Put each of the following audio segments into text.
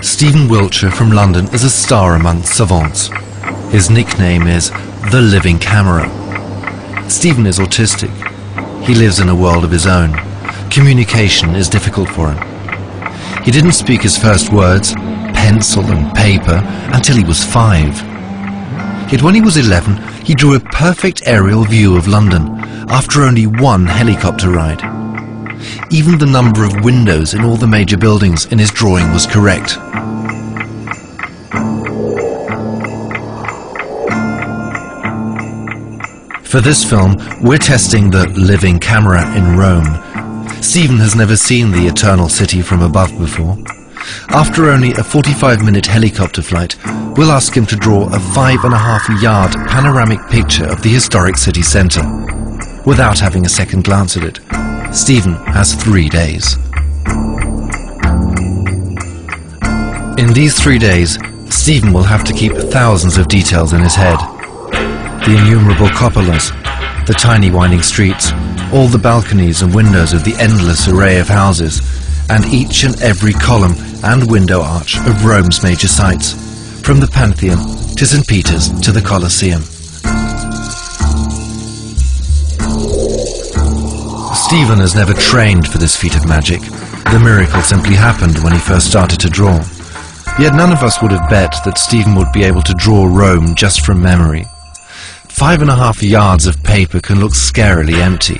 Stephen Wiltshire from London is a star amongst savants. His nickname is the Living Camera. Stephen is autistic. He lives in a world of his own. Communication is difficult for him. He didn't speak his first words, pencil and paper, until he was 5. Yet when he was 11, he drew a perfect aerial view of London after only one helicopter ride. Even the number of windows in all the major buildings in his drawing was correct. For this film, we're testing the Living Camera in Rome. Stephen has never seen the Eternal City from above before. After only a 45-minute helicopter flight, we'll ask him to draw a 5.5-yard panoramic picture of the historic city centre. Without having a second glance at it, Stephen has 3 days. In these 3 days, Stephen will have to keep thousands of details in his head. The innumerable cupolas, the tiny winding streets, all the balconies and windows of the endless array of houses, and each and every column and window arch of Rome's major sites, from the Pantheon to St. Peter's to the Colosseum. Stephen has never trained for this feat of magic. The miracle simply happened when he first started to draw. Yet none of us would have bet that Stephen would be able to draw Rome just from memory. 5.5 yards of paper can look scarily empty.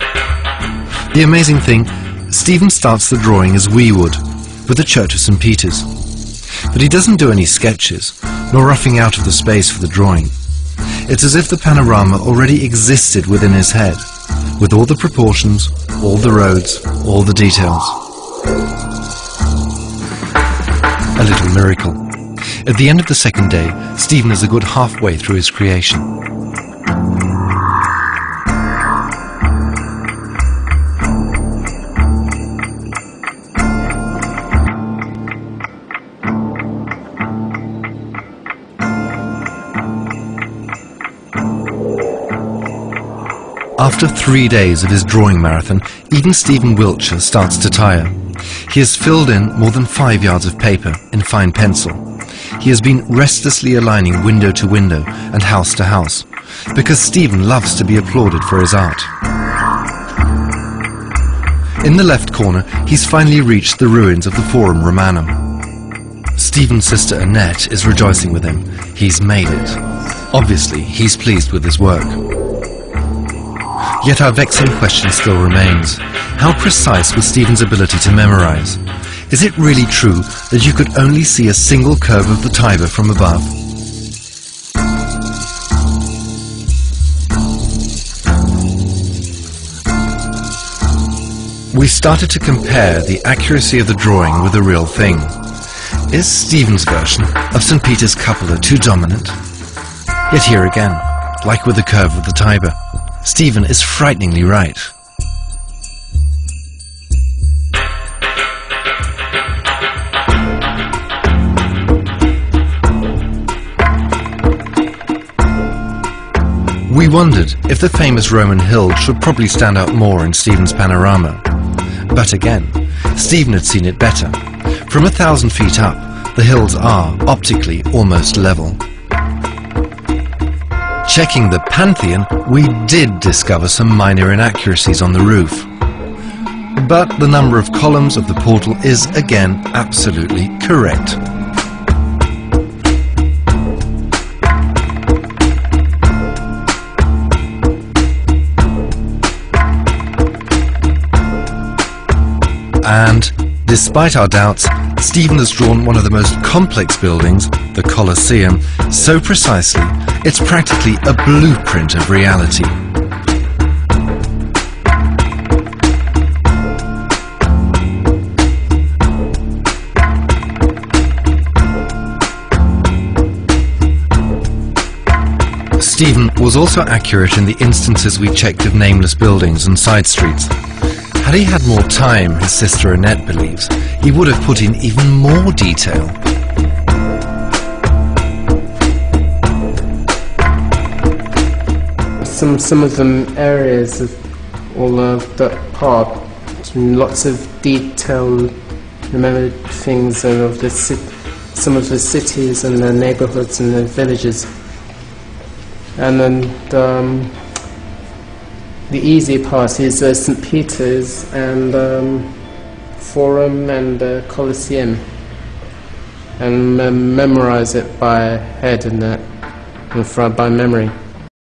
The amazing thing, Stephen starts the drawing as we would, with the Church of St. Peter's. But he doesn't do any sketches, nor roughing out of the space for the drawing. It's as if the panorama already existed within his head, with all the proportions, all the roads, all the details. A little miracle. At the end of the second day, Stephen is a good halfway through his creation. After 3 days of his drawing marathon, even Stephen Wiltshire starts to tire. He has filled in more than 5 yards of paper in fine pencil. He has been restlessly aligning window to window and house to house, because Stephen loves to be applauded for his art. In the left corner, he's finally reached the ruins of the Forum Romanum. Stephen's sister Annette is rejoicing with him. He's made it. Obviously, he's pleased with his work. Yet our vexing question still remains. How precise was Stephen's ability to memorize? Is it really true that you could only see a single curve of the Tiber from above? We started to compare the accuracy of the drawing with the real thing. Is Stephen's version of St. Peter's cupola too dominant? Yet here again, like with the curve of the Tiber, Stephen is frighteningly right. We wondered if the famous Roman hill should probably stand out more in Stephen's panorama. But again, Stephen had seen it better. From 1,000 feet up, the hills are, optically, almost level. Checking the Pantheon, we did discover some minor inaccuracies on the roof. But the number of columns of the portal is, again, absolutely correct. And, despite our doubts, Stephen has drawn one of the most complex buildings, the Colosseum, so precisely, it's practically a blueprint of reality. Stephen was also accurate in the instances we checked of nameless buildings and side streets. Had he had more time, his sister Annette believes, he would have put in even more detail. Some of them areas of all of that part, lots of detail, remember things of the some of the cities and the neighborhoods and the villages. And then the easy part is St. Peter's and Forum and the Colosseum, and memorize it by head and by memory.